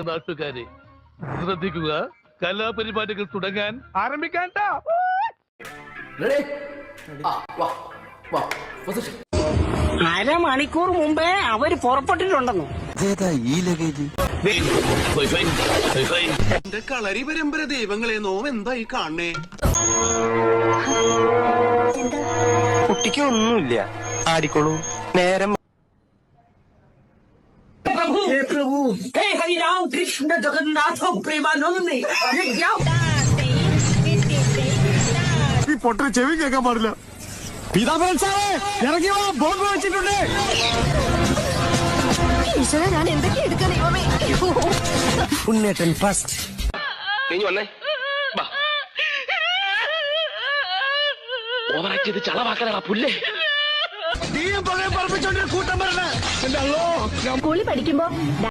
നാട്ടുകാരെ ശ്രദ്ധിക്കുക, കലാപരിപാടികൾ തുടങ്ങാൻ ആരംഭിക്കാൻ. അരമണിക്കൂർ മുമ്പേ അവര് പുറപ്പെട്ടിട്ടുണ്ടെന്നു. എന്റെ കളരി പരമ്പര ദൈവങ്ങളെ നോവെന്തായി കാണേ? കുട്ടിക്ക് ഒന്നുമില്ല, ആടിക്കോളൂ. നേരം प्रभु हे हरि राम कृष्ण जगन्नाथ प्रेमानंद ഈ പൊട്ടന് ചെവി കേൾക്കാൻ പാടില്ല. പിതാമഹൻ സാറേ ഇറങ്ങി വാ, ബോംബ് വെച്ചിട്ടുണ്ട്. ഈശ്വര, ഞാൻ എന്തൊക്കെ എടുക്കാൻ ദൈവമേ. ഉണ്ണേട്ടൻ ഫസ്റ്റ്. വന്നേ, ഓവറാക്കിയത് ചളവാക്കാനാ പുല്ലേ. നീയും പഴയ പറപ്പിച്ചോണ്ട് കൂട്ടം പറഞ്ഞ സ്കൂളിൽ പഠിക്കുമ്പോ